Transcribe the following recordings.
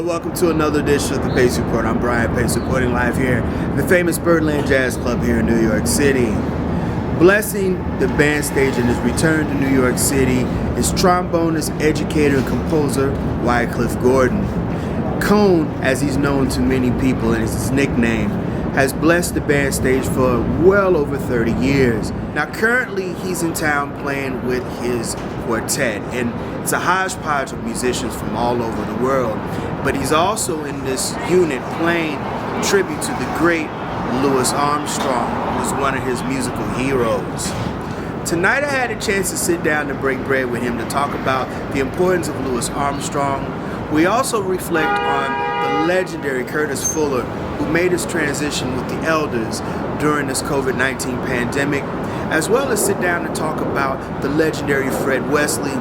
and welcome to another edition of the Pace Report. I'm Brian Pace, reporting live here at the famous Birdland Jazz Club here in New York City. Blessing the band stage in his return to New York City is trombonist, educator, and composer Wycliffe Gordon. Cone, as he's known to many people and is his nickname, has blessed the band stage for well over 30 years. Now currently he's in town playing with his quartet, and it's a hodgepodge of musicians from all over the world. But he's also in this unit playing tribute to the great Louis Armstrong, who was one of his musical heroes. Tonight I had a chance to sit down to break bread with him to talk about the importance of Louis Armstrong. We also reflect on the legendary Curtis Fuller, who made his transition with the elders during this COVID-19 pandemic, as well as sit down and talk about the legendary Fred Wesley,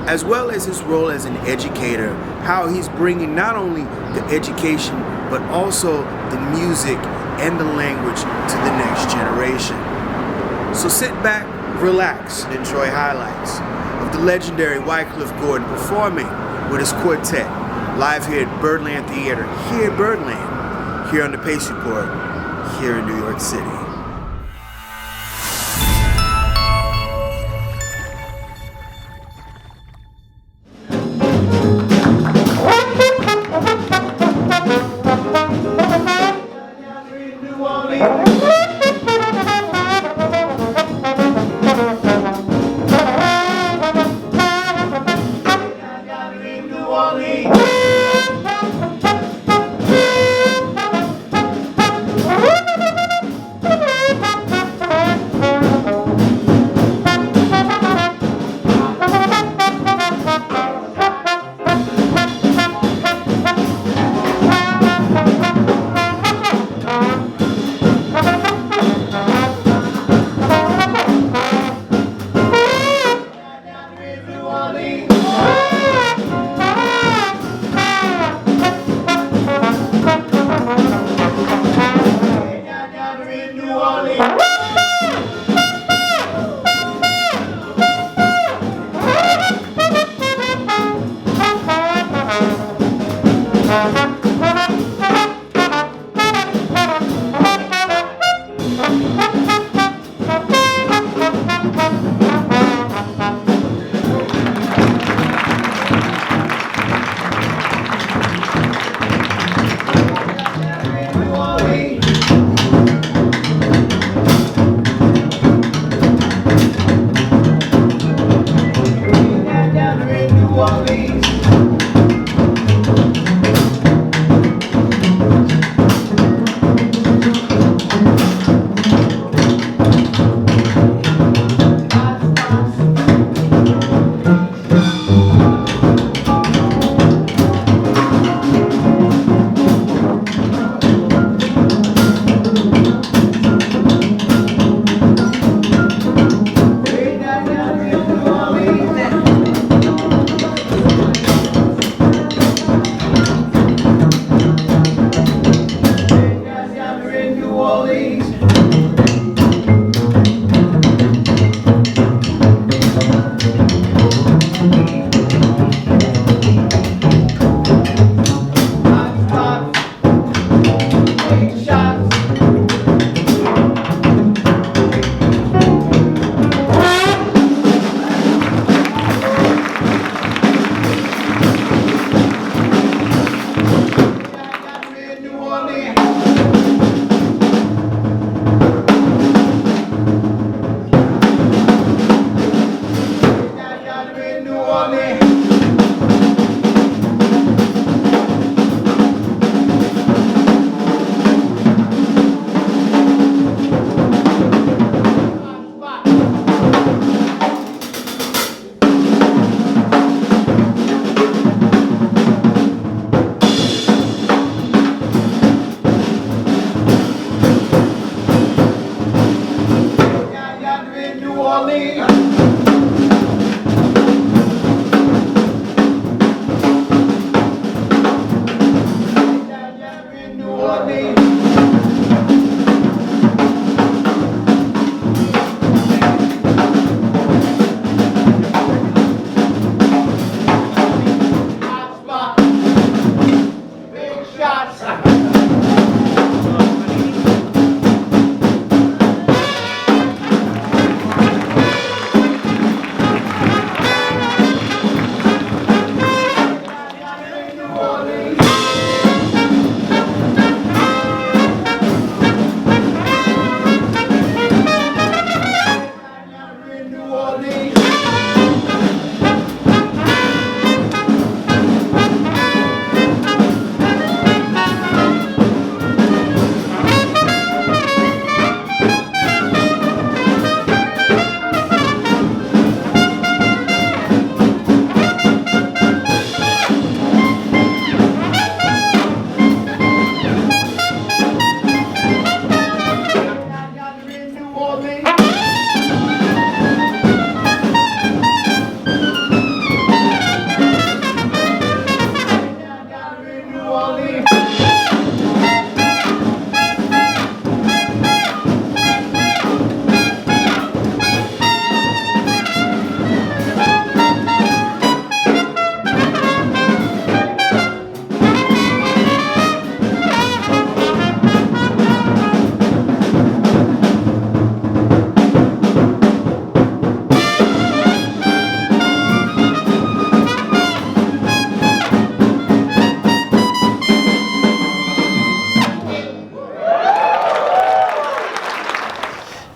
as well as his role as an educator, how he's bringing not only the education, but also the music and the language to the next generation. So sit back, relax, and enjoy highlights of the legendary Wycliffe Gordon performing with his quartet live here at Birdland Theater, here at Birdland, here on the Pace Report, here in New York City.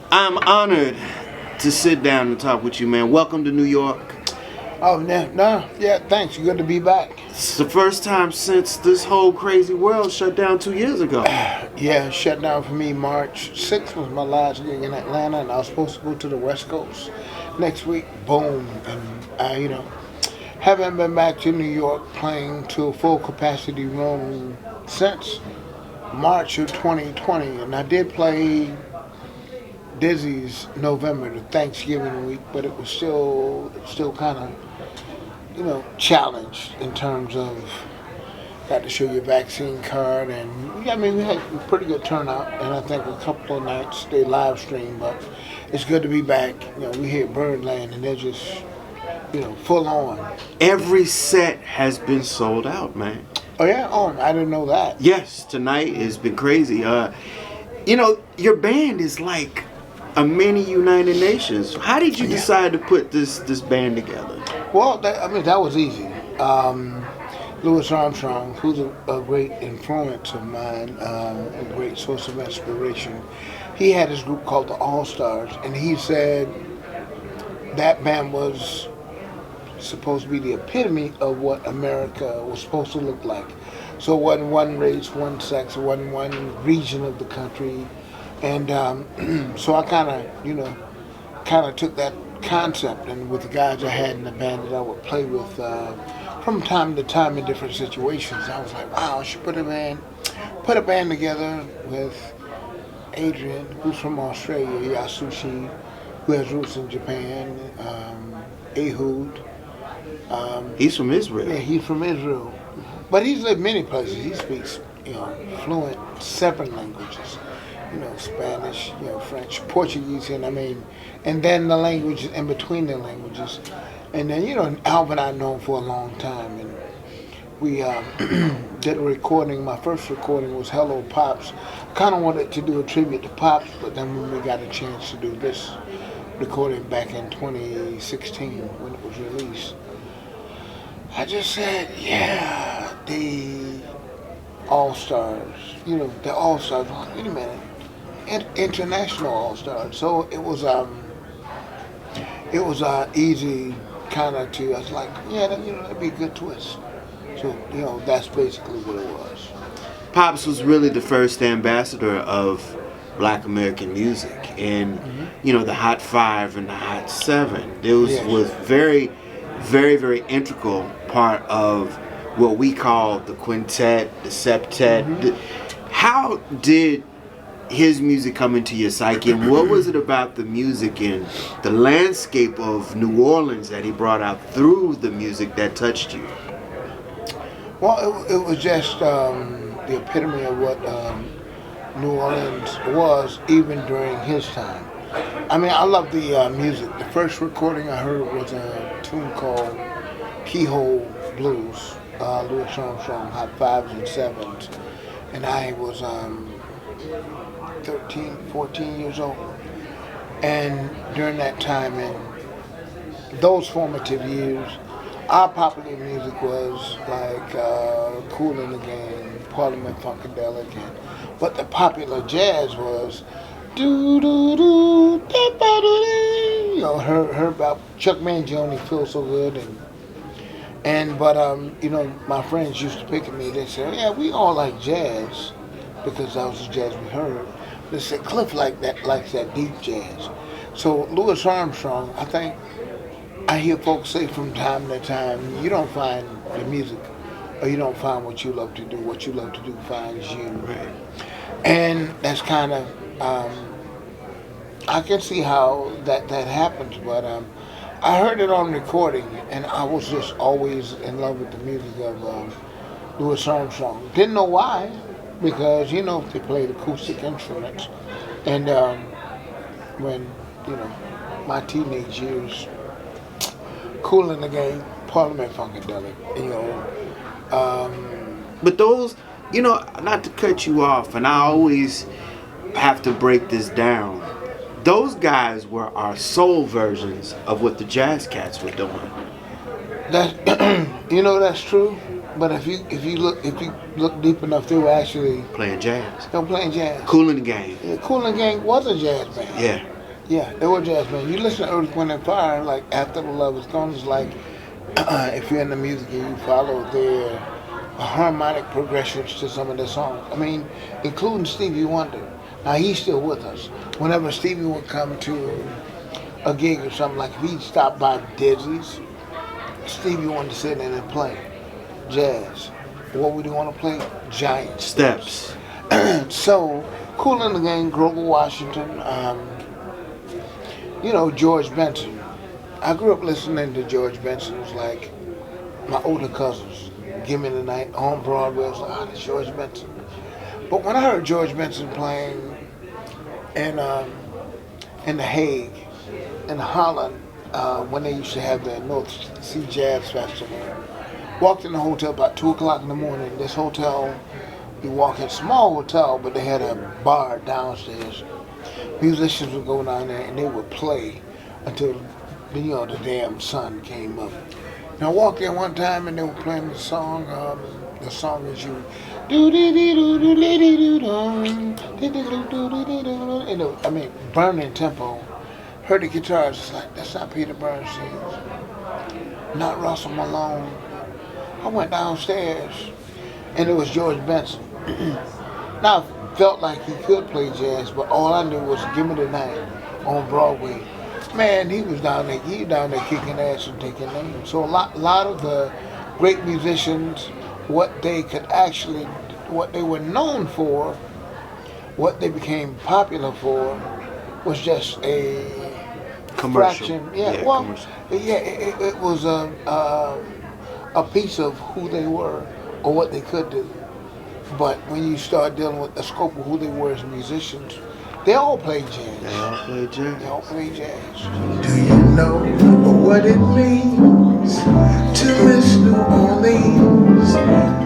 I'm honored to sit down and talk with you, man. Welcome to New York. Oh, no, yeah, thanks. Good to be back. It's the first time since this whole crazy world shut down 2 years ago. Yeah, shut down for me. March 6th was my last gig in Atlanta, and I was supposed to go to the West Coast next week. Boom. And I, haven't been back to New York playing to a full capacity room since March of 2020. And I did play Dizzy's November, the Thanksgiving week, but it was still kind of, challenged in terms of got to show your vaccine card, and we had a pretty good turnout, and I think a couple of nights they live streamed, but it's good to be back. We here at Birdland, and they're just, full on. Every set has been sold out, man. Oh yeah? Oh, I didn't know that. Yes, tonight has been crazy. Your band is like a mini United Nations. How did you decide to put this band together? Well, that was easy. Louis Armstrong, who's a great influence of mine, a great source of inspiration, he had this group called the All-Stars, and he said that band was supposed to be the epitome of what America was supposed to look like. So it wasn't one race, one sex, it wasn't one region of the country. And so I kind of took that concept, and with the guys I had in the band that I would play with from time to time in different situations, I was like, wow, I should put a band together with Adrian, who's from Australia, Yasushi, who has roots in Japan, Ehud. He's from Israel. Yeah, he's from Israel. But he's lived many places. He speaks, fluent 7 languages. Spanish, French, Portuguese, and then the language in between the languages. And then, Alvin I've known for a long time, and we did a recording. My first recording was Hello Pops. Kind of wanted to do a tribute to Pops, but then when we got a chance to do this recording back in 2016 when it was released, I just said, yeah, the All-Stars, the All-Stars. Wait a minute. International All-Stars. So it was easy kind of to, I was like, yeah, that'd be a good twist. So, that's basically what it was. Pops was really the first ambassador of Black American music, and the Hot 5 and the Hot 7. It was very, very, very integral part of what we call the quintet, the septet. How did his music come into your psyche, and what was it about the music and the landscape of New Orleans that he brought out through the music that touched you? Well, it was just the epitome of what New Orleans was, even during his time. I love the music. The first recording I heard was a tune called Keyhole Blues, Louis Armstrong, Hot 5s and 7s, and I was 13, 14 years old. And during that time, in those formative years, our popular music was like Kool and the Gang, Parliament Funkadelic, but the popular jazz was do-do-do, da-ba-da-dee. Heard about Chuck Mangione, Feel So Good, but my friends used to pick at me. They said, yeah, we all like jazz, because that was the jazz we heard. They said, Cliff likes that deep jazz. So Louis Armstrong, I think, I hear folks say from time to time, you don't find the music, or you don't find what you love to do. What you love to do finds you. Right. And that's kind of, I can see how that happens, but I heard it on recording, and I was just always in love with the music of Louis Armstrong. Didn't know why, because they played acoustic instruments, and when my teenage years, Cool in the Game, Parliament Funkadelic, But those, not to cut you off, and I always have to break this down. Those guys were our soul versions of what the jazz cats were doing. That that's true. But if you look deep enough, they were actually Playing jazz. they were playing jazz. Cool in the Game. Yeah, Cool and Gang was a jazz band. Yeah. Yeah, they were jazz band. You listen to Earth, Wind and Fire, like After the Love Is Gone, it's like if you're in the music and you follow their harmonic progressions to some of their songs. I mean, including Stevie Wonder. Now he's still with us. Whenever Stevie would come to a gig or something, like if he'd stop by Dizzy's, Stevie wanted to sit in and play jazz. What would he want to play? Giant Steps. So, Cool in the Gang, Grover Washington, George Benson. I grew up listening to George Benson. It was like my older cousins. Give Me the Night on Broadway. I was like, that's George Benson. But when I heard George Benson playing in The Hague, in Holland, when they used to have the North Sea Jazz Festival, walked in the hotel about 2 o'clock in the morning. This hotel, you walk in, small hotel, but they had a bar downstairs. Musicians would go down there and they would play until the damn sun came up. And I walked in one time and they were playing the song. The song is you. Burning tempo. Heard the guitars. It's like, that's not Peter Bernstein. Not Russell Malone. I went downstairs and it was George Benson. Now I felt like he could play jazz, but all I knew was Give Me the Night on Broadway. Man, he was down there kicking ass and taking names. So a lot of the great musicians, what they were known for, what they became popular for, was just a Commercial. fraction. Commercial. It was a piece of who they were or what they could do. But when you start dealing with the scope of who they were as musicians, they all play jazz. They all play jazz. They all play jazz. Do you know what it means to miss New Orleans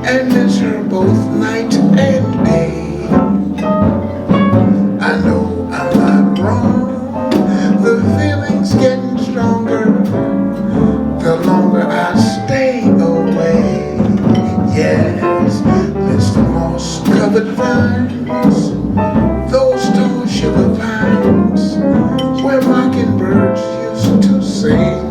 and miss her both night and day? I know I'm not wrong. The feeling's getting stronger the longer I stay away. Yes, Mr. Moss-covered vines, those tall sugar pines, where mockingbirds used to sing.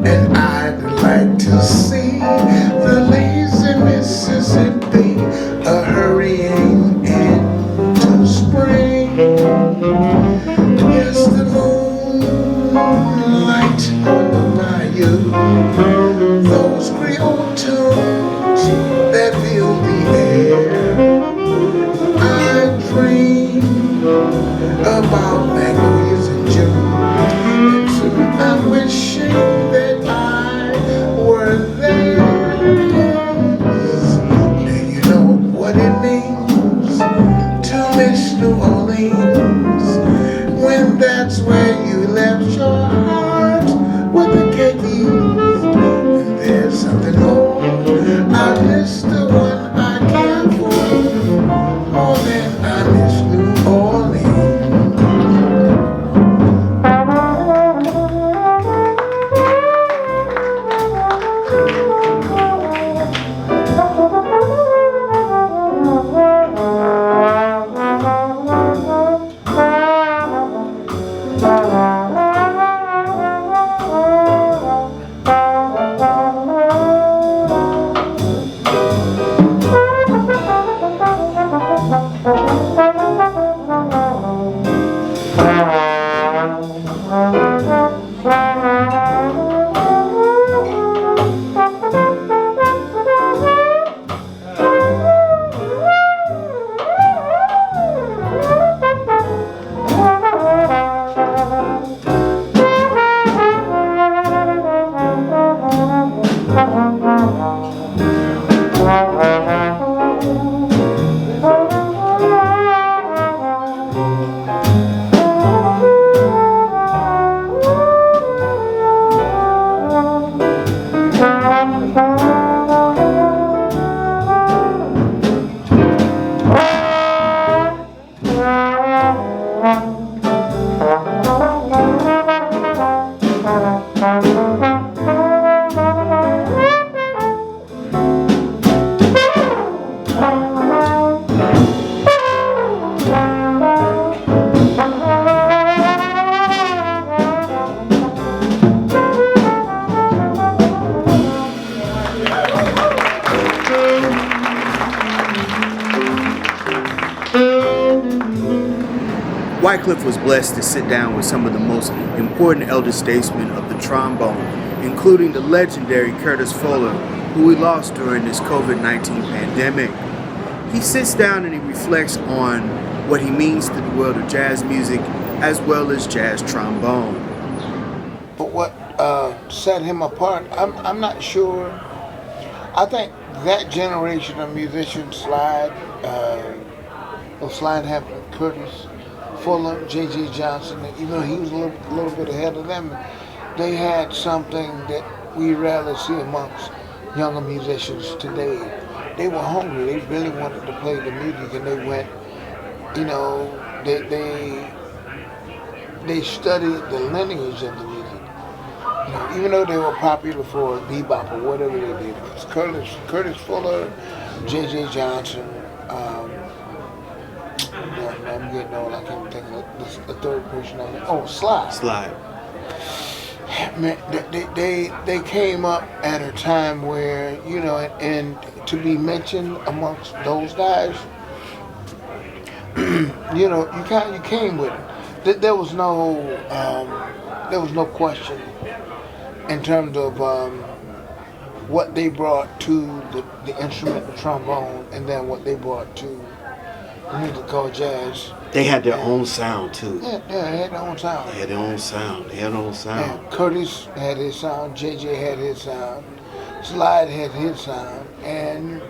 And I'd like to see the lazy Mississippi hurrying into spring. Yes, the moonlight on the bayou, those Creole tunes that fill the air. Wycliffe was blessed to sit down with some of the most important elder statesmen of the trombone, including the legendary Curtis Fuller, who we lost during this COVID-19 pandemic. He sits down and he reflects on what he means to the world of jazz music as well as jazz trombone. But what set him apart, I'm not sure. I think that generation of musicians, Slide Hampton, Curtis Fuller, J.J. Johnson, even though he was a little bit ahead of them, they had something that we rarely see amongst younger musicians today. They were hungry. They really wanted to play the music, and they went, they studied the lineage of the music. Even though they were popular for bebop or whatever they did. It was Curtis Fuller, J.J. Johnson, I'm getting old, I can't think of the third person of it. Oh, Slide. Man, they came up at a time where, and to be mentioned amongst those guys, you came with it. There was no question in terms of what they brought to the instrument, the trombone, and then what they brought to the music called jazz. They had their own sound too. Yeah, they had their own sound. They had their own sound. Yeah, Curtis had his sound, JJ had his sound, Slide had his sound, and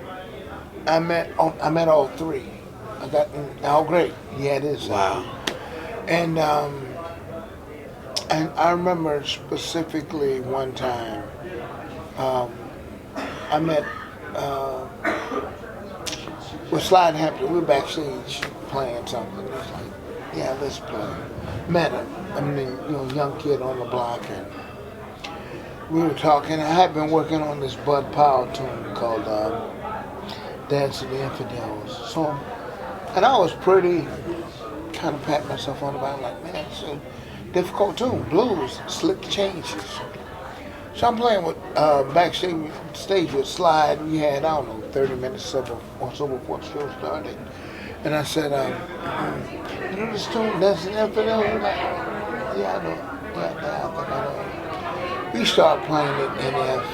I met all three. I got Al Great. He had his sound. Wow. And I remember specifically one time I met with Slide Hampton. We were backstage playing something. He was like, "Yeah, let's play." Met him. I mean, young kid on the block, and we were talking. I had been working on this Bud Powell tune called "Dance of the Infidels." So, and I was pretty kind of patting myself on the back, like, man, it's a difficult tune, blues, slick changes. So I'm playing with backstage with Slide. We had, I don't know, 30 minutes or so before the show started. And I said, you know this tune, Dance of the Infidels? Like, yeah, I know. Yeah, I think I know. We started playing it in F,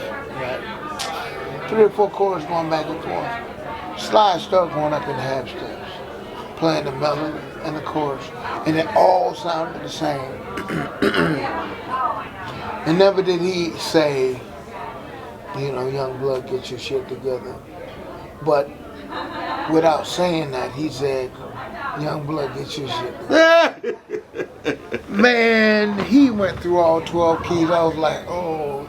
right? 3 or 4 chords going back and forth. Slide started going up in half steps, playing the melody and the chorus, and it all sounded the same. And never did he say, young blood, get your shit together. But without saying that, he said, young blood, get your shit together. Man, he went through all 12 keys. I was like, oh.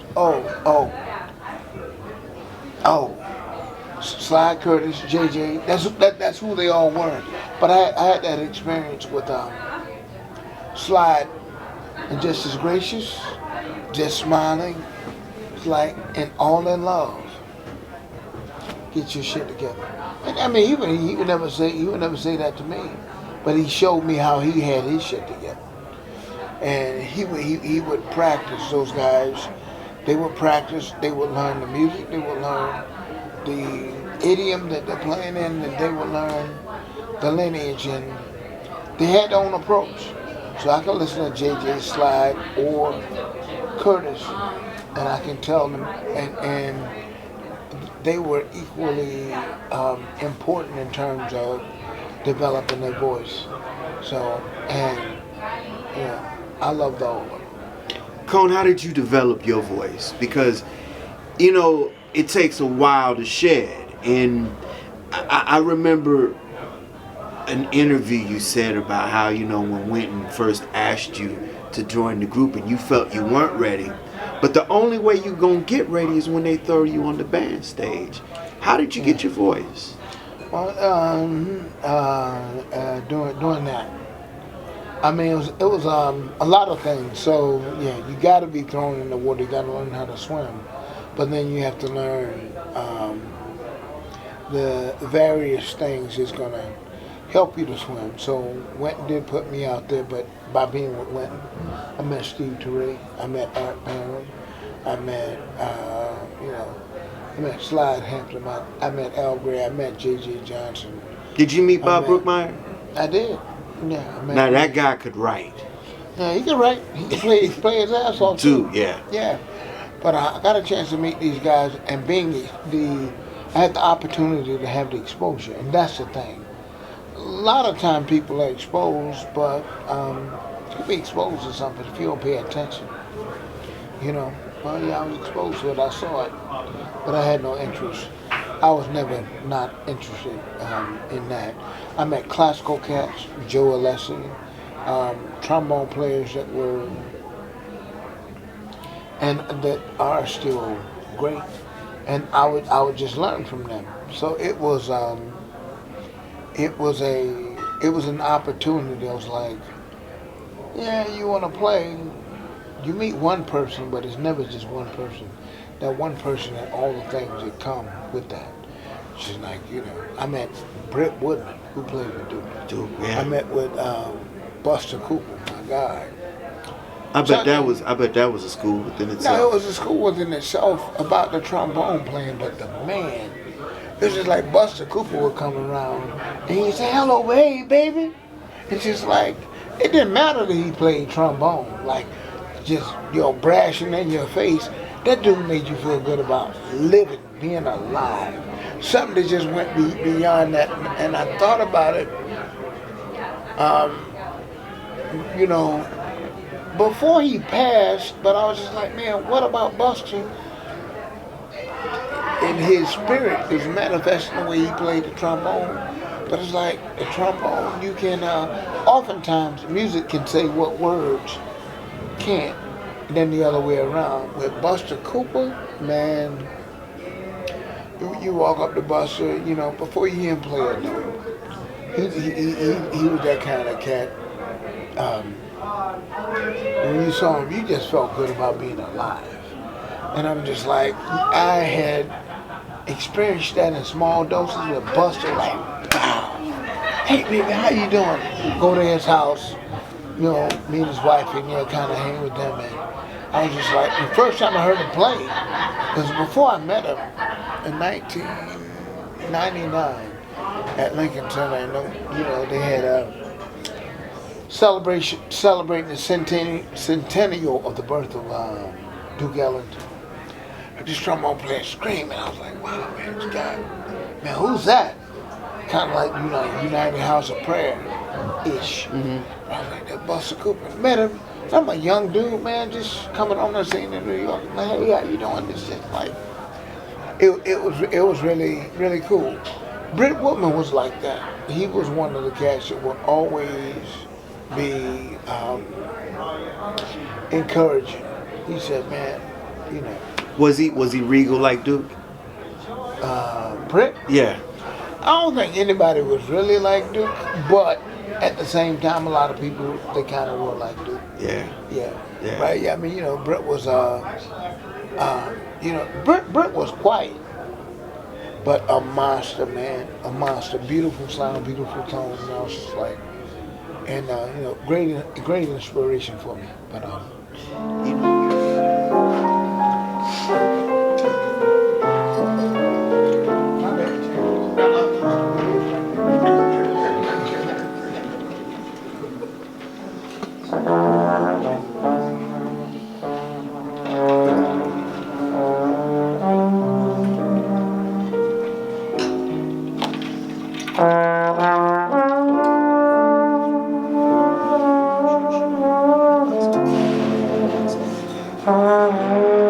Slide, Curtis, JJ, that's who they all were. But I had that experience with Slide, and just as gracious, just smiling, it's like, and all in love. Get your shit together. And I mean, he would never say that to me, but he showed me how he had his shit together. And he would practice. Those guys, they would practice. They would learn the music. They would learn the idiom that they're playing in, and they would learn the lineage, and they had their own approach. So I can listen to JJ, Slide, or Curtis, and I can tell them, and they were equally important in terms of developing their voice. So, and I loved all of them. Cone, how did you develop your voice? Because, it takes a while to shed. And I remember an interview you said about how, you know, when Wynton first asked you to join the group and you felt you weren't ready, but the only way you're going to get ready is when they throw you on the band stage. How did you get your voice? Well, doing that. I mean, it was a lot of things. So yeah, you got to be thrown in the water. You got to learn how to swim, but then you have to learn the various things that's gonna help you to swim. So Wynton did put me out there, but by being with Wynton, I met Steve Turre, I met Art Barron, I met I met Slide Hampton, I met Al Gray, I met J.J. Johnson. Did you meet Bob Brookmeyer? I did. Yeah. I met Now him. that guy could write. Yeah, he can write. He can play his ass off Too, yeah. Yeah. But I got a chance to meet these guys, and being I had the opportunity to have the exposure, and that's the thing. A lot of time people are exposed, but you can be exposed to something if you don't pay attention. You know. Well, yeah, I was exposed to it. I saw it, but I had no interest. I was never not interested in that. I met classical cats, Joe Alessi, trombone players that were and that are still great, and I would just learn from them. So it was an opportunity. I was like, yeah, you want to play. You meet one person, but it's never just one person. That one person and all the things that come with that. She's like, you know, I met Britt Woodman, who played with Duke. Yeah. I met with Buster Cooper, my guy. I bet that was a school within itself. No, it was a school within itself about the trombone playing, but the man, it was just like Buster Cooper would come around and he'd say, hello, hey, baby. It's just like, it didn't matter that he played trombone, like just, you know, brashing in your face. That dude made you feel good about living, being alive. Something that just went beyond that. And I thought about it, you know, before he passed, but I was just like, man, what about Buster? And his spirit is manifesting the way he played the trombone. But it's like the trombone, you can, oftentimes music can say what words can't. And then the other way around. With Buster Cooper, man, you walk up to Buster, you know, before you hear him play a note, he was that kind of cat. When you saw him, you just felt good about being alive. And I'm just like, I had experienced that in small doses with Buster, like, wow. Hey, baby, how you doing? Go to his house, you know, meet his wife and, you know, kind of hang with them. And I was just like, the first time I heard him play, because before I met him in 1999 at Lincoln Center, and, you know, they had a celebrating the centennial of the birth of Duke Ellington. This trombone player screaming. I was like, wow, man, this guy, man, who's that? Kind of like, you know, United House of Prayer-ish. Mm-hmm. I was like, that Buster Cooper. Met him. I'm a young dude, man, just coming on the scene in New York. Man, hey, how you doing? This shit, like, it was really, really cool. Britt Woodman was like that. He was one of the cats that would always be encouraging. He said, man, you know. Was he regal like Duke? Britt? Yeah. I don't think anybody was really like Duke, but at the same time, a lot of people, they kind of were like Duke. Yeah. Yeah. Right? Yeah, I mean, you know, Britt was, you know, Britt was quiet, but a monster, man. A monster. Beautiful sound, beautiful tone. And I was just like, and, you know, great inspiration for me. But, you know. Oh,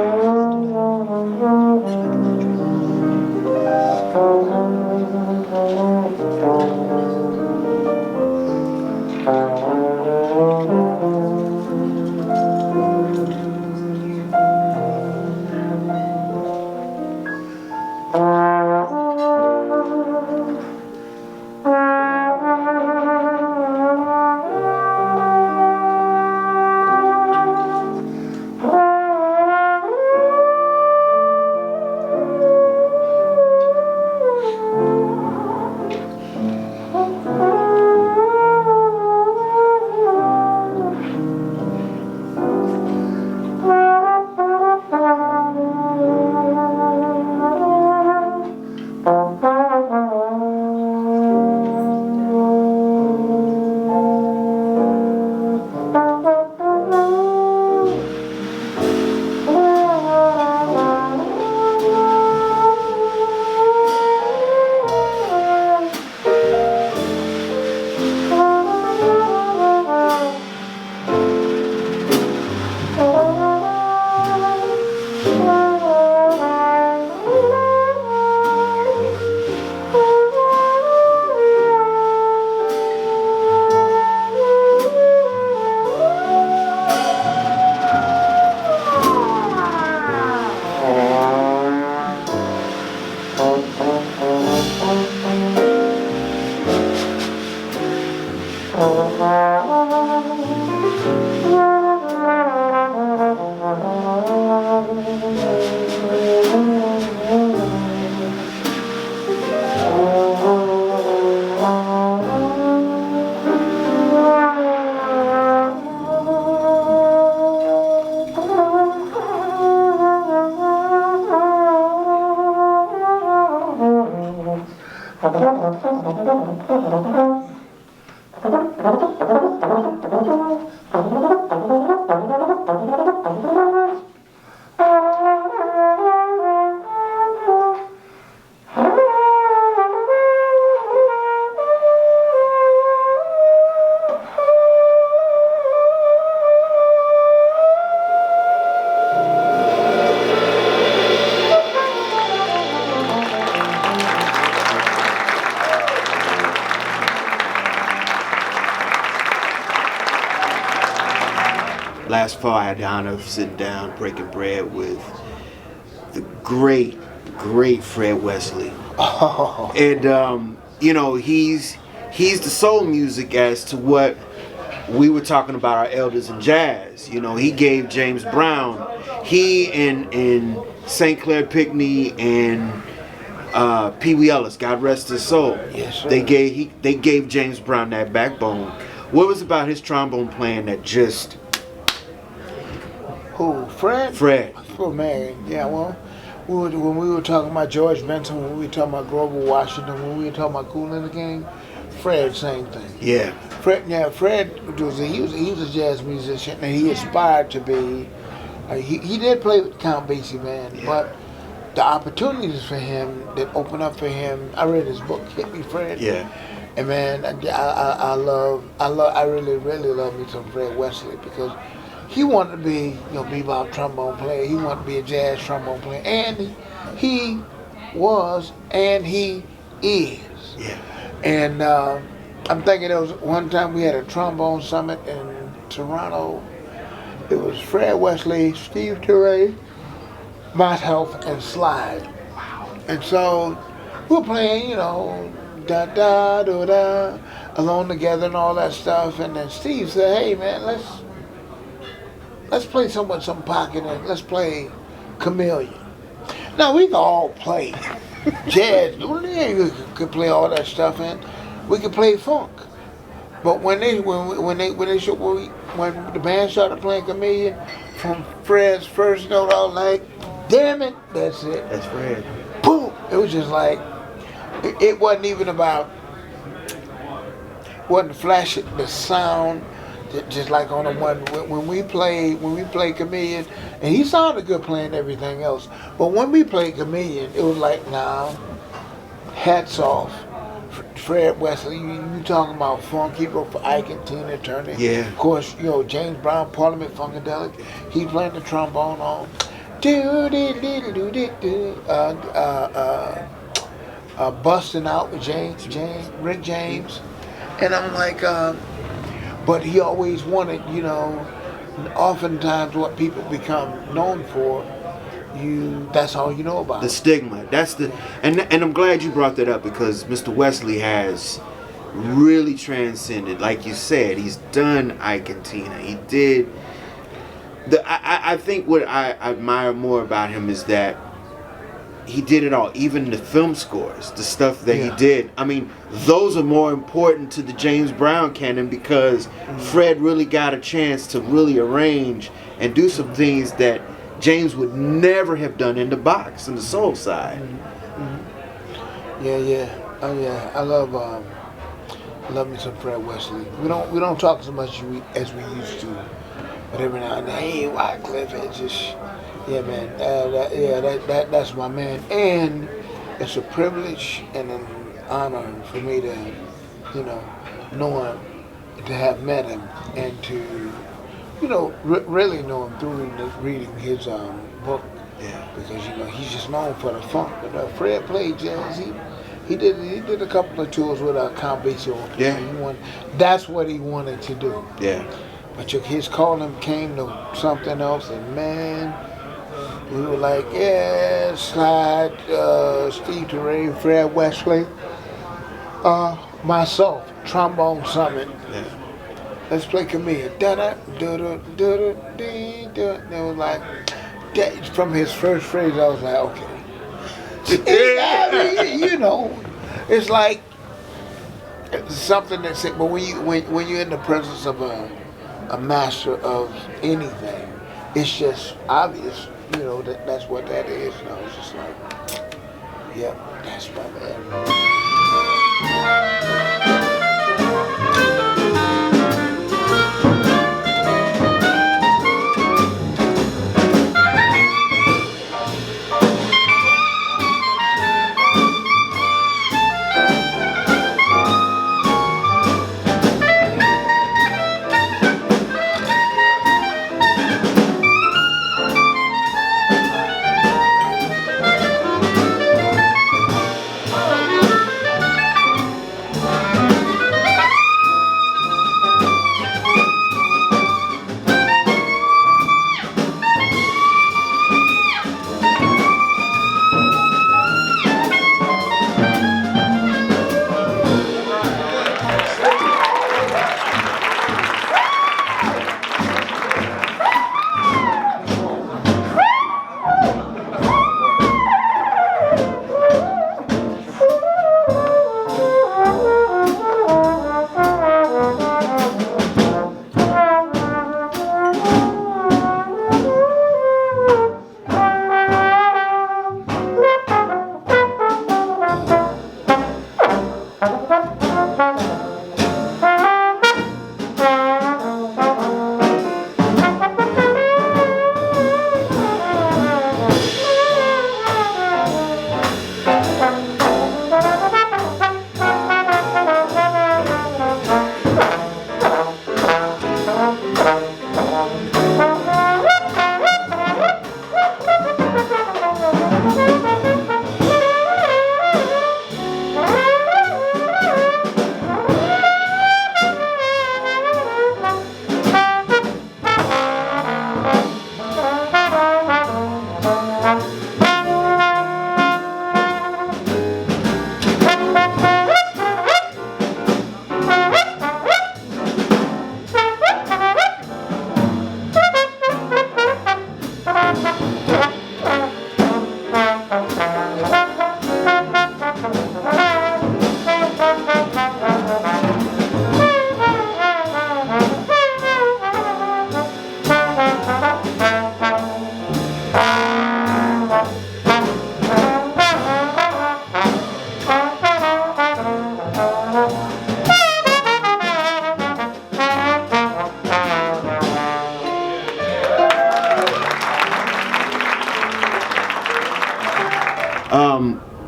Last fall, I had the honor of sitting down, breaking bread with the great, great Fred Wesley. Oh. And you know, he's the soul music as to what we were talking about our elders in jazz. You know, he gave James Brown, he and St. Clair Pickney and Pee Wee Ellis, God rest his soul. Yes, sir. They gave James Brown that backbone. What was about his trombone playing that just Who? Fred? Fred? Oh man, yeah. Well, when we were talking about George Benson, when we were talking about Grover Washington, when we were talking about Kool in the Gang, Fred, same thing. Yeah. Fred was a jazz musician, and he aspired to be. He did play with Count Basie band, Yeah. but the opportunities for him that opened up for him. I read his book, Hit Me, Fred. Yeah. And man, I really love me some Fred Wesley because he wanted to be, bebop trombone player. He wanted to be a jazz trombone player, and he was, and he is. Yeah. And I'm thinking there was one time we had a trombone summit in Toronto. It was Fred Wesley, Steve Turay, myself, and Slide. And so we were playing, da da da da, Alone Together and all that stuff. And then Steve said, "Hey man, let's play some pocket and let's play Chameleon." Now we can all play jazz. We could play all that stuff and we could play funk. But when the band started playing Chameleon, from Fred's first note, I was like, "Damn it, that's it." That's Fred. Boom! It was just like it wasn't even about wasn't flashing the sound. Just like on the one when we played Chameleon, and he sounded good playing everything else. But when we played Chameleon, it was like, nah, hats off, Fred Wesley. You talking about funk? He wrote for Ike and Tina Turner. Yeah. Of course, James Brown, Parliament Funkadelic. He playing the trombone on. Do do do do do do. Busting out with Rick James, and I'm like. But he always wanted, oftentimes what people become known for, that's all you know about. The stigma. And I'm glad you brought that up because Mr. Wesley has really transcended. Like you said, he's done Ike and Tina. He did. I think what I admire more about him is that he did it all, even the film scores, the stuff that he did. I mean, those are more important to the James Brown canon because Fred really got a chance to really arrange and do some things that James would never have done in the box, in the soul side. Yeah. Oh yeah, I love me some Fred Wesley. We don't talk as much as we used to, but every now and then, hey Wycliffe, it's just. Yeah, man. That's my man, and it's a privilege and an honor for me to, know him, to have met him, and to, really know him through reading his book. Yeah. Because he's just known for the funk. But Fred played jazz. He did a couple of tours with Count Basie Orchestra. Yeah. That's what he wanted to do. Yeah. But his calling came to something else, and man. We were like, yeah, Slide, Steve Turay, Fred Wesley, myself, Trombone Summit. Yeah. Let's play Chameleon. It was like, from his first phrase, I was like, okay. It's like something that's it. But when you're in the presence of a master of anything, it's just obvious. That's what that is. And I was just like, yeah, That's my man.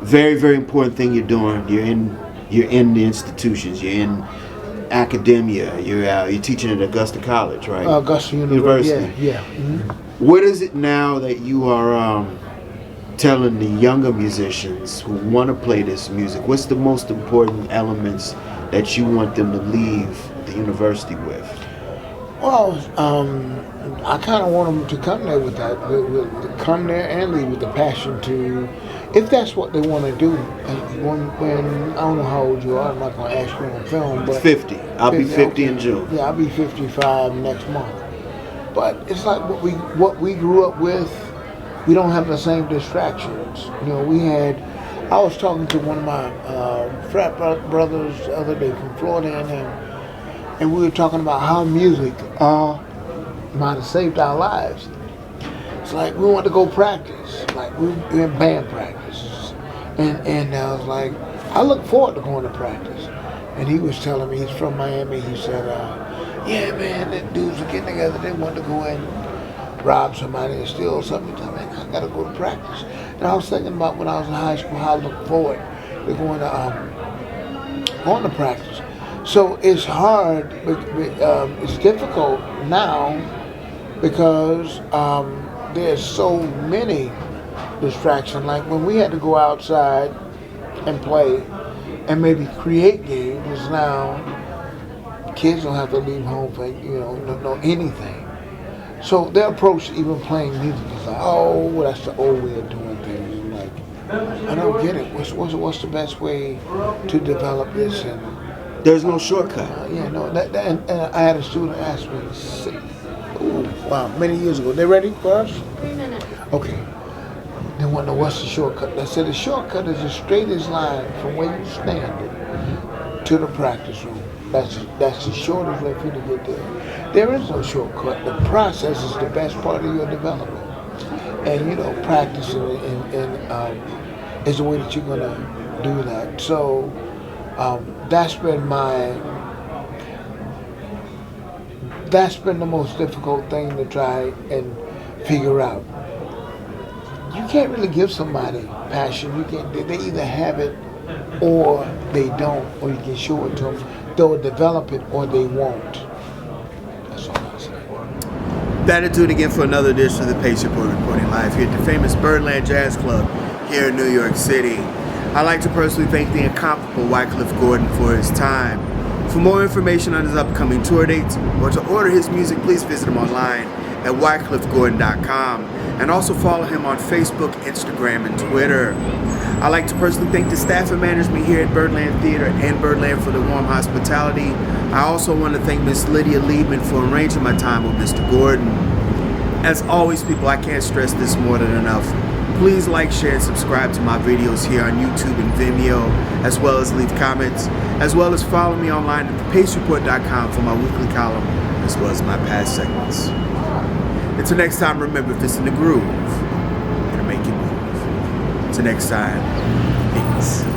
Very, very important thing you're doing. You're in the institutions. You're in academia. You're teaching at Augusta College, right? Augusta University. Yeah. Mm-hmm. What is it now that you are telling the younger musicians who want to play this music? What's the most important elements that you want them to leave the university with? Well, I kind of want them to come there with that, come there and leave with the passion to, if that's what they want to do. When I don't know how old you are, I'm not going to ask you on film, but 50. I'll be 50 in June. Yeah, I'll be 55 next month. But it's like what we grew up with. We don't have the same distractions. You know, I was talking to one of my frat brothers the other day from Florida, and we were talking about how music might have saved our lives. It's like we want to go practice, like we in band practices, and I was like, I look forward to going to practice. And he was telling me, he's from Miami. He said, yeah, man, the dudes are getting together. They want to go and rob somebody and steal something. I mean, I got to go to practice. And I was thinking about when I was in high school, how I look forward to going to practice. So it's hard, it's difficult now because there's so many distractions. Like when we had to go outside and play and maybe create games, now kids don't have to leave home for know anything. So their approach to even playing music is like, oh, well, that's the old way of doing things. I'm like, I don't get it. What's the best way to develop this? And there's no shortcut. And I had a student ask me, many years ago. They ready for us? 3 minutes. Okay. They want to know what's the shortcut. I said the shortcut is the straightest line from where you stand to the practice room. That's the shortest way for you to get there. There is no shortcut. The process is the best part of your development. And practice is the way that you're going to do that. So that's been the most difficult thing to try and figure out. You can't really give somebody passion. You can't. They either have it or they don't, or you can show it to them. They'll develop it or they won't. That's all I'm saying. That'll do it again for another edition of the Pace Report, reporting live here at the famous Birdland Jazz Club here in New York City. I'd like to personally thank the incomparable Wycliffe Gordon for his time. For more information on his upcoming tour dates or to order his music, please visit him online at wycliffegordon.com, and also follow him on Facebook, Instagram, and Twitter. I'd like to personally thank the staff and management here at Birdland Theater and Birdland for the warm hospitality. I also want to thank Miss Lydia Liebman for arranging my time with Mr. Gordon. As always, people, I can't stress this more than enough. Please like, share, and subscribe to my videos here on YouTube and Vimeo, as well as leave comments, as well as follow me online at thepacereport.com for my weekly column, as well as my past segments. Until next time, remember, if it's in the groove, it'll make you move. Until next time, peace.